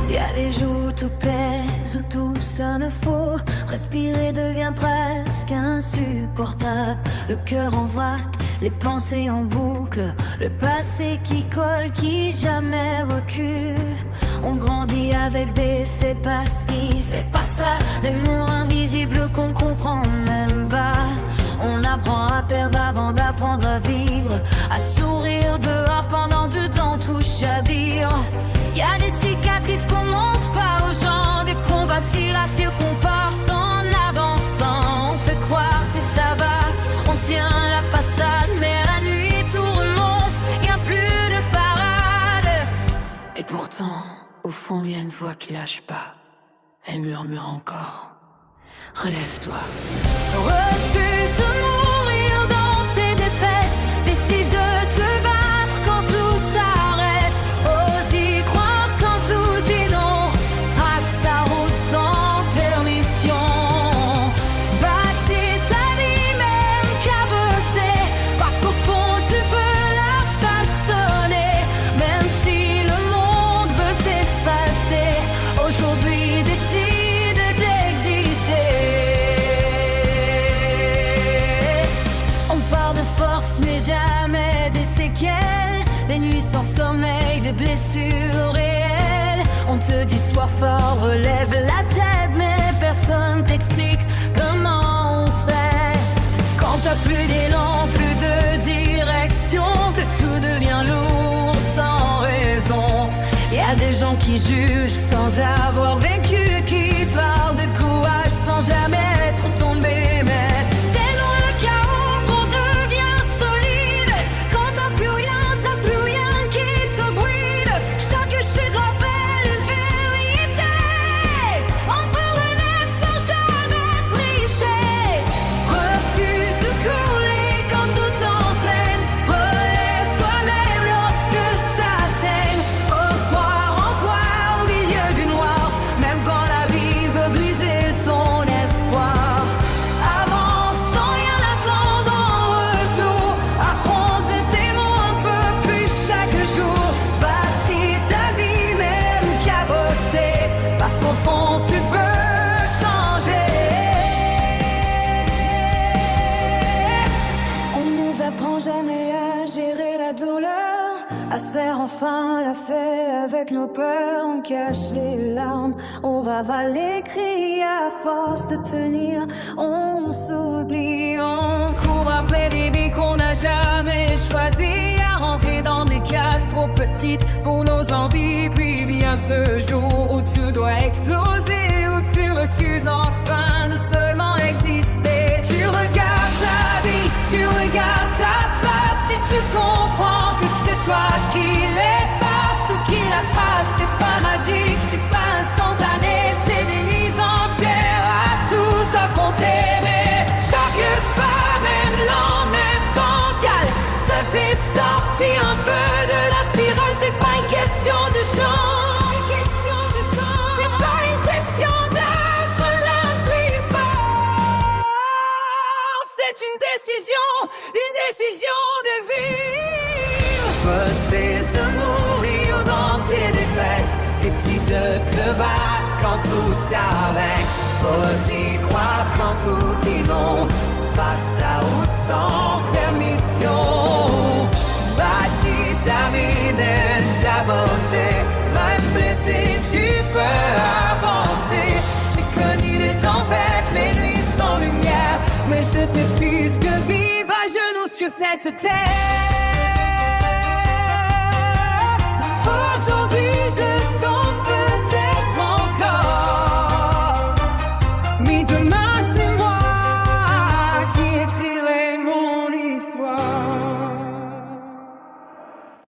Y a des jours où tout pèse, où tout sonne faux. Respirer devient presque insupportable. Le cœur en vrac, les pensées en boucle. Le passé qui colle, qui jamais recule. On grandit avec des faits passifs et pas ça, des mots invisibles qu'on comprend même pas. On apprend à perdre avant d'apprendre à vivre, à sourire dehors pendant du temps tout chavire. Y a des cicatrices qu'on montre pas aux gens, des combats silencieux qu'on porte en avançant. On fait croire que ça va, on tient la façade, mais la nuit tout remonte, y a plus de parade. Et pourtant, au fond y a une voix qui lâche pas, elle murmure encore: relève-toi. Refuse de mourir dans tes défaites, décide de te battre quand tout s'arrête. Ose y croire quand tout dit non, trace ta route sans permission. Bâtis ta vie même cabotée, parce qu'au fond tu peux la façonner. Même si le monde veut t'effacer, aujourd'hui décide d'exister. On part de force mais jamais des séquelles, des nuits sans sommeil, des blessures réelles. On te dit sois fort, relève la tête, mais personne t'explique comment on fait. Quand t'as plus d'élan, plus de direction, que tout devient lourd sans raison. Y a des gens qui jugent sans avoir vécu, qui parlent de courage sans jamais être tombé. Mais c'est dans le chaos qu'on devient solide. Quand t'as plus rien qui te bride. Chaque chute rappelle une vérité. On peut renaître sans jamais tricher. Refuse de couler quand tout t'entraîne. Relève-toi même lorsque ça saigne. Ose croire en toi au milieu du noir, même quand la vie veut briser ton espoir. Avance sans rien attendre en retour. Affronte tes démons un peu plus chaque jour. Bâtis ta vie même cabossée, parce qu'au fond tu peux changer. On nous apprend jamais à gérer la douleur, à serre enfin la fait avec nos peurs. On cache les larmes, on va avaler cris à force de tenir. On s'oublie, on court après des vies qu'on n'a jamais choisi, à rentrer dans des cases trop petites pour nos envies. Puis vient ce jour où tout doit exploser, où tu refuses enfin de seulement exister. Tu regardes ta vie, tu regardes ta trace, si tu comprends que c'est toi qui l'efface ou qui la trace. C'est pas magique, c'est pas instantané, c'est des nuits entières à tout affronter. Mais chaque pas, même lent, même bancal, te fait sortir un peu de la spirale. C'est pas une question de chance, c'est pas une question d'être le plus fort. C'est une décision de vivre. Cesse de mourir dans tes défaites, décide de te battre quand tout s'arrête. Ose y croire quand tout dit non, trace ta route sans permission. Bâtis ta vie d'un avancé, même blessé tu peux avancer. J'ai connu les tempêtes, les nuits sans lumière, mais je te fuse que vive à genoux sur cette terre.